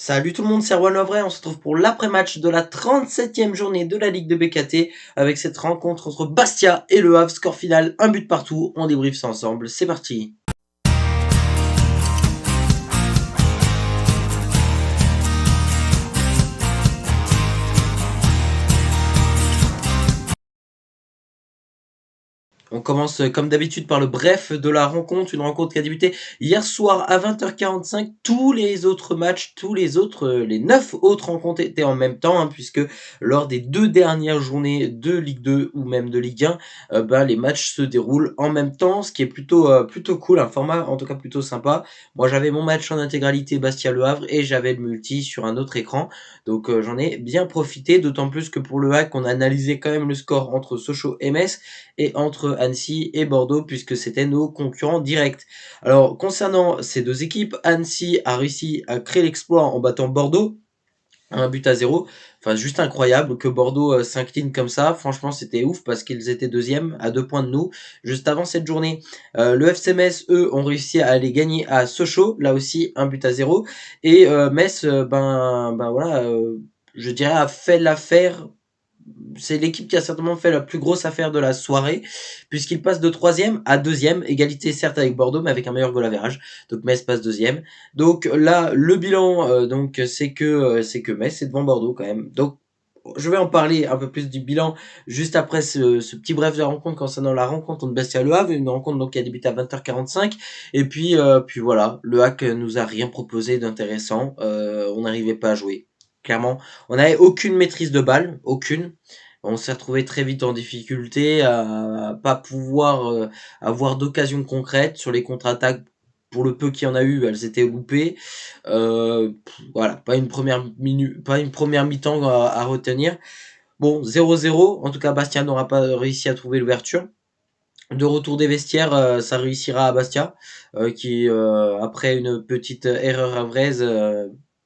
Salut tout le monde, c'est Erwan Lovray, on se retrouve pour l'après-match de la 37e journée de la Ligue de BKT avec cette rencontre entre Bastia et Le Havre, score final, un but partout, on débriefe ça ensemble, c'est parti. On commence comme d'habitude par le bref de la rencontre, une rencontre qui a débuté hier soir à 20h45. Tous les autres matchs, les 9 autres rencontres étaient en même temps, puisque lors des 2 dernières journées de Ligue 2 ou même de Ligue 1, les matchs se déroulent en même temps, ce qui est plutôt cool, un format en tout cas plutôt sympa. Moi j'avais mon match en intégralité Bastia-Le Havre et j'avais le multi sur un autre écran, donc j'en ai bien profité, d'autant plus que pour le hack on a analysé quand même le score entre Sochaux et Metz et entre Annecy et Bordeaux puisque c'était nos concurrents directs. Alors concernant ces deux équipes, Annecy a réussi à créer l'exploit en battant Bordeaux 1 but à 0. Enfin, juste incroyable que Bordeaux s'incline comme ça. Franchement, c'était ouf parce qu'ils étaient deuxièmes à 2 points de nous juste avant cette journée. Le FC Metz, eux, ont réussi à aller gagner à Sochaux, là aussi 1 but à 0. Et Metz, je dirais a fait l'affaire. C'est l'équipe qui a certainement fait la plus grosse affaire de la soirée, puisqu'il passe de troisième à deuxième, égalité certes avec Bordeaux, mais avec un meilleur goal average. Donc Metz passe deuxième. Donc là, le bilan, c'est que Metz est devant Bordeaux quand même. Donc je vais en parler un peu plus du bilan juste après ce petit bref de la rencontre concernant la rencontre entre Bastia et Le Havre, une rencontre donc qui a débuté à 20h45. Et puis voilà, le hack nous a rien proposé d'intéressant. On n'arrivait pas à jouer. Clairement, on n'avait aucune maîtrise de balle, aucune. On s'est retrouvé très vite en difficulté à pas pouvoir avoir d'occasion concrète sur les contre-attaques. Pour le peu qu'il y en a eu, elles étaient loupées. Voilà, pas une première mi-temps à retenir. Bon, 0-0. En tout cas, Bastia n'aura pas réussi à trouver l'ouverture. De retour des vestiaires, ça réussira à Bastia, qui après une petite erreur havraise,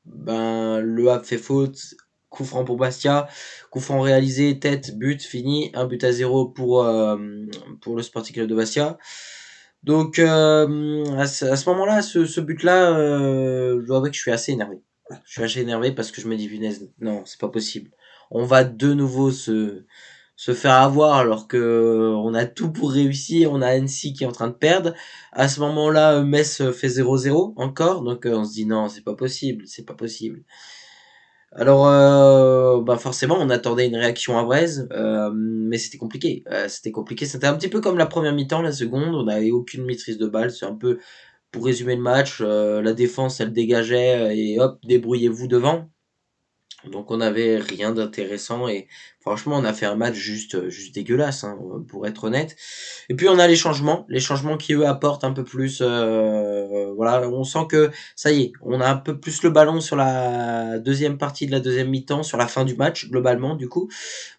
Le Havre fait faute, coup franc pour Bastia, coup franc réalisé, tête, but, fini, 1 but à 0 pour le Sporting Club de Bastia. Donc à ce moment-là, ce but-là, je dois avouer que je suis assez énervé. Voilà, je suis assez énervé parce que je me dis, punaise, non, c'est pas possible. On va de nouveau se faire avoir alors que on a tout pour réussir, on a Annecy qui est en train de perdre. À ce moment-là, Metz fait 0-0 encore, donc on se dit non, c'est pas possible, c'est pas possible. Alors, forcément, on attendait une réaction à Braise, mais c'était compliqué. C'était compliqué. C'était un petit peu comme la première mi-temps, la seconde. On n'avait aucune maîtrise de balle. C'est un peu, pour résumer le match, la défense, elle dégageait et hop, débrouillez-vous devant. Donc on n'avait rien d'intéressant et franchement on a fait un match juste dégueulasse, pour être honnête. Et puis on a les changements qui eux apportent un peu plus. Voilà, on sent que ça y est, on a un peu plus le ballon sur la deuxième partie de la deuxième mi-temps, sur la fin du match globalement du coup,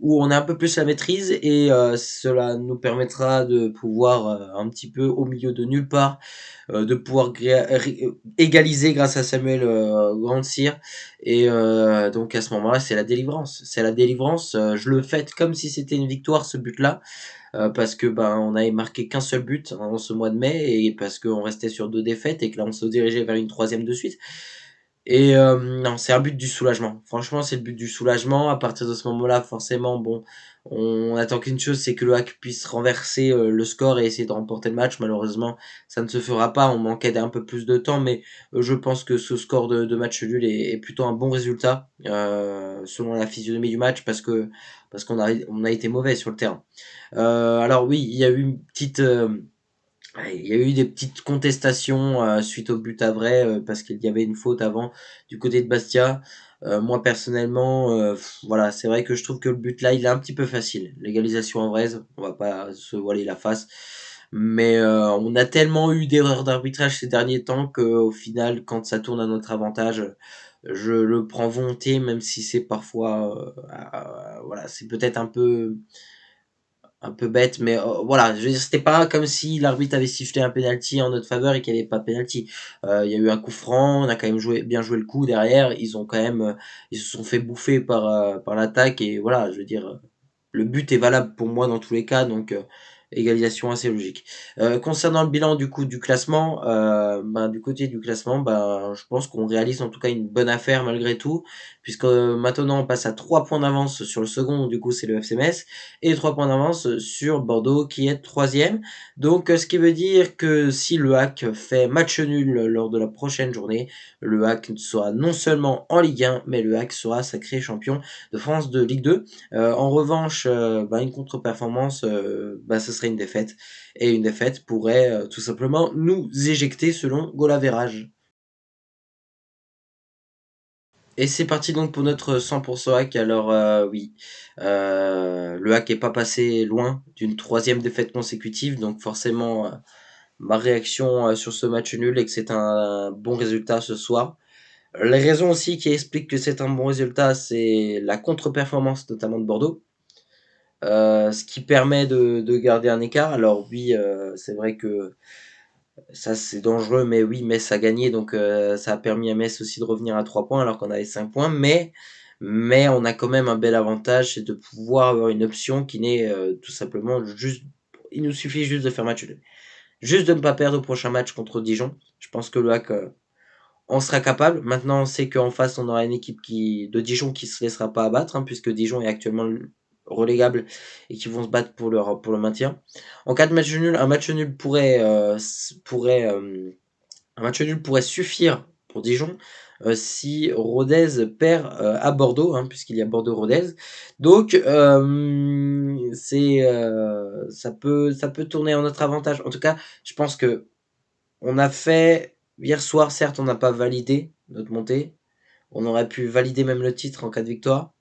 où on a un peu plus la maîtrise et cela nous permettra de pouvoir un petit peu au milieu de nulle part, de pouvoir égaliser grâce à Samuel Grandsir. Et donc à ce moment-là, c'est la délivrance. C'est la délivrance. Je le fête comme si c'était une victoire ce but-là, parce que on avait marqué qu'un seul but en ce mois de mai et parce qu'on restait sur 2 défaites et que là on se dirigeait vers une troisième de suite. Et non, c'est un but du soulagement. Franchement, c'est le but du soulagement. À partir de ce moment-là, forcément, bon, on attend qu'une chose, c'est que le Hack puisse renverser le score et essayer de remporter le match. Malheureusement, ça ne se fera pas. On manquait d'un peu plus de temps, mais je pense que ce score de match nul est plutôt un bon résultat selon la physionomie du match parce qu'on a été mauvais sur le terrain. Alors oui, il y a eu une petite ouais, il y a eu des petites contestations suite au but à vrai parce qu'il y avait une faute avant du côté de Bastia. Moi personnellement, voilà, c'est vrai que je trouve que le but là, il est un petit peu facile. L'égalisation en vraise, on va pas se voiler la face. Mais on a tellement eu d'erreurs d'arbitrage ces derniers temps qu'au final, quand ça tourne à notre avantage, je le prends volontiers, même si c'est parfois, voilà, c'est peut-être un peu bête, mais voilà, je veux dire, c'était pas comme si l'arbitre avait sifflé un penalty en notre faveur et qu'il n'y avait pas de penalty. Il y a eu un coup franc, on a quand même bien joué le coup derrière. Ils ont quand même, ils se sont fait bouffer par l'attaque et voilà, je veux dire, le but est valable pour moi dans tous les cas, donc égalisation assez logique. Concernant le bilan du coup du classement, du côté du classement, je pense qu'on réalise en tout cas une bonne affaire malgré tout, puisque maintenant on passe à 3 points d'avance sur le second, du coup c'est le FC Metz, et 3 points d'avance sur Bordeaux qui est troisième. Donc ce qui veut dire que si le HAC fait match nul lors de la prochaine journée, le HAC sera non seulement en Ligue 1, mais le HAC sera sacré champion de France de Ligue 2. En revanche, une contre-performance, ce serait une défaite. Et une défaite pourrait tout simplement nous éjecter selon goal average. Et c'est parti donc pour notre 100% hack. Alors oui, le hack est pas passé loin d'une troisième défaite consécutive, donc forcément ma réaction sur ce match nul est que c'est un bon résultat ce soir. Les raisons aussi qui expliquent que c'est un bon résultat, c'est la contre-performance notamment de Bordeaux. Ce qui permet de garder un écart. Alors oui, c'est vrai que ça c'est dangereux, mais oui, Metz a gagné, donc ça a permis à Metz aussi de revenir à 3 points alors qu'on avait 5 points, mais on a quand même un bel avantage, c'est de pouvoir avoir une option qui n'est tout simplement juste, il nous suffit juste de faire match nul. Juste de ne pas perdre au prochain match contre Dijon. Je pense que le hack on sera capable. Maintenant, on sait qu'en face, on aura une équipe de Dijon qui se laissera pas abattre, puisque Dijon est actuellement relégable et qui vont se battre pour le maintien. En cas de match nul, un match nul pourrait suffire pour Dijon si Rodez perd à Bordeaux, puisqu'il y a Bordeaux-Rodez. Donc, ça peut tourner en notre avantage. En tout cas, je pense que on a fait hier soir, certes, on n'a pas validé notre montée. On aurait pu valider même le titre en cas de victoire.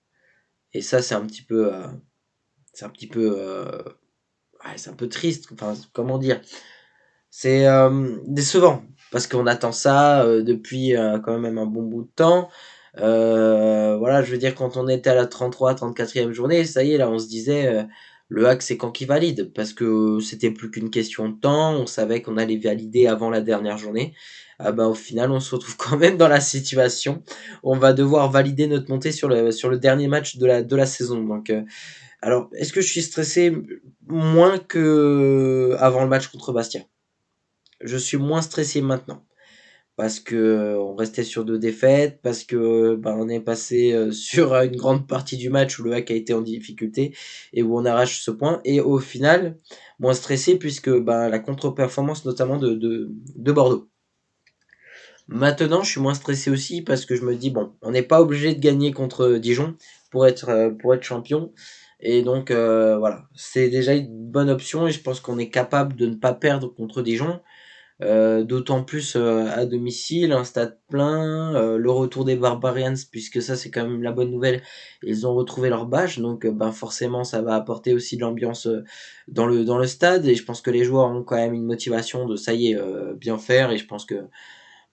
Et ça, c'est un petit peu, c'est un peu triste. Enfin, comment dire? C'est décevant parce qu'on attend ça depuis quand même un bon bout de temps. Voilà, je veux dire, quand on était à la 33, 34e journée, ça y est, là, on se disait, le hack, c'est quand qu'il valide, parce que c'était plus qu'une question de temps, on savait qu'on allait valider avant la dernière journée. Au final, on se retrouve quand même dans la situation où on va devoir valider notre montée sur le dernier match de la saison. Donc, alors, est-ce que je suis stressé? Moins que avant le match contre Bastia. Je suis moins stressé maintenant parce que on restait sur 2 défaites, parce que, on est passé, sur, une grande partie du match où le HAC a été en difficulté et où on arrache ce point et au final, moins stressé puisque, la contre-performance notamment de Bordeaux. Maintenant, je suis moins stressé aussi parce que je me dis: «Bon, on n'est pas obligé de gagner contre Dijon pour être champion» et donc voilà, c'est déjà une bonne option et je pense qu'on est capable de ne pas perdre contre Dijon. D'autant plus à domicile, un stade plein, le retour des Barbarians, puisque ça c'est quand même la bonne nouvelle, ils ont retrouvé leur badge, donc forcément ça va apporter aussi de l'ambiance dans le stade, et je pense que les joueurs ont quand même une motivation de ça y est, bien faire, et je pense que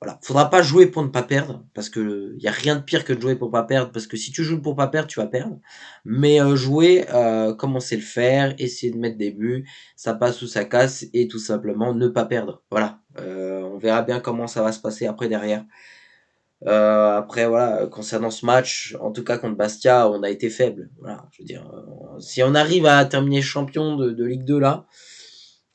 voilà, faudra pas jouer pour ne pas perdre, parce que il y a rien de pire que de jouer pour pas perdre, parce que si tu joues pour pas perdre, tu vas perdre. Mais jouer comme on sait le faire, essayer de mettre des buts, ça passe ou ça casse, et tout simplement ne pas perdre. Voilà. On verra bien comment ça va se passer après derrière. Après voilà, concernant ce match, en tout cas contre Bastia, on a été faible. Voilà, je veux dire, si on arrive à terminer champion de Ligue 2 là,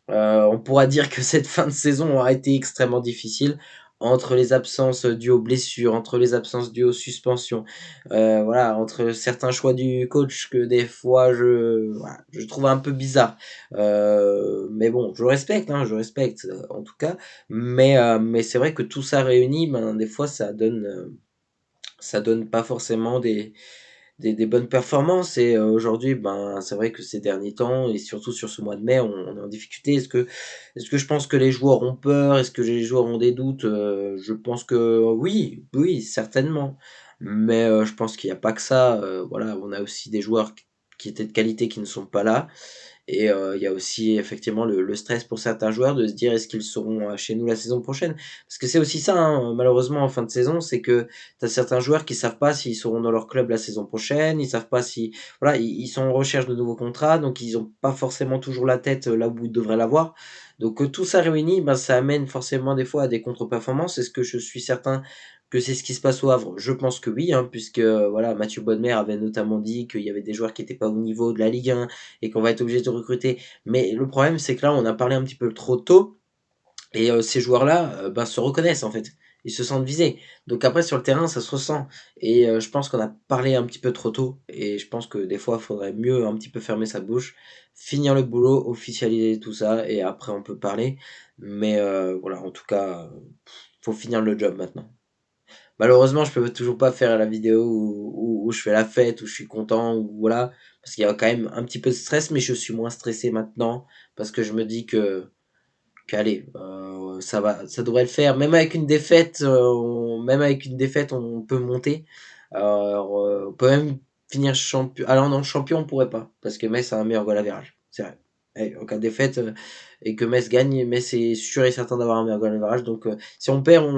on pourra dire que cette fin de saison aura été extrêmement difficile entre les absences dues aux blessures, entre les absences dues aux suspensions, voilà, entre certains choix du coach que des fois je trouve un peu bizarre. Mais bon, je respecte en tout cas, mais c'est vrai que tout ça réuni, des fois ça donne pas forcément des bonnes performances, et aujourd'hui, c'est vrai que ces derniers temps et surtout sur ce mois de mai, on est en difficulté. Est-ce que je pense que les joueurs ont peur? Est-ce que les joueurs ont des doutes? Je pense que oui, oui, certainement. Mais je pense qu'il y a pas que ça, voilà, on a aussi des joueurs qui étaient de qualité qui ne sont pas là, et il y a aussi effectivement le stress pour certains joueurs de se dire: «Est-ce qu'ils seront, chez nous la saison prochaine?» Parce que c'est aussi ça, malheureusement en fin de saison, c'est que tu as certains joueurs qui savent pas s'ils seront dans leur club la saison prochaine, ils savent pas si voilà, ils sont en recherche de nouveaux contrats, donc ils ont pas forcément toujours la tête, là où ils devraient l'avoir. Donc tout ça réuni, ça amène forcément des fois à des contre-performances. Est-ce que je suis certain que c'est ce qui se passe au Havre? Je pense que oui, hein, puisque voilà, Mathieu Bonnemer avait notamment dit qu'il y avait des joueurs qui étaient pas au niveau de la Ligue 1 et qu'on va être obligé de recruter. Mais le problème, c'est que là, on a parlé un petit peu trop tôt et ces joueurs-là, ben, se reconnaissent en fait. Ils se sentent visés. Donc après, sur le terrain, ça se ressent. Et je pense qu'on a parlé un petit peu trop tôt. Et je pense que des fois, il faudrait mieux un petit peu fermer sa bouche, finir le boulot, officialiser tout ça, et après, on peut parler. Mais voilà, en tout cas, faut finir le job maintenant. Malheureusement, je peux toujours pas faire la vidéo où je fais la fête, où je suis content, ou voilà, parce qu'il y a quand même un petit peu de stress, mais je suis moins stressé maintenant, parce que je me dis que qu'allez, ça va, ça devrait le faire. Même avec une défaite, on peut monter. Alors, on peut même finir champion. Alors non, champion, on pourrait pas, parce que Metz a un meilleur goal average. C'est vrai. Et en cas de défaite et que Metz gagne, Metz est sûr et certain d'avoir un meilleur goal average. Donc, si on perd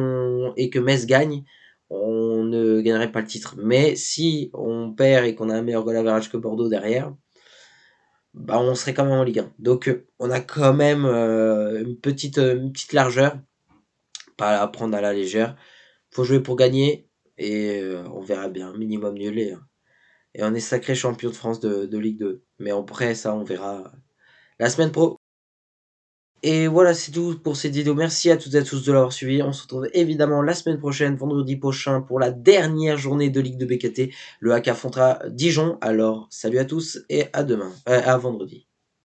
et que Metz gagne, on ne gagnerait pas le titre. Mais si on perd et qu'on a un meilleur goal average que Bordeaux derrière, bah, on serait quand même en Ligue 1. Donc, on a quand même une petite largeur, pas à prendre à la légère. Faut jouer pour gagner et on verra bien, minimum nul et on est sacré champion de France de Ligue 2. Mais après, ça, on verra la semaine pro. Et voilà, c'est tout pour cette vidéo. Merci à toutes et à tous de l'avoir suivi. On se retrouve évidemment la semaine prochaine, vendredi prochain, pour la dernière journée de Ligue 2 BKT. Le HAC affrontera Dijon. Alors, salut à tous et à demain, à vendredi.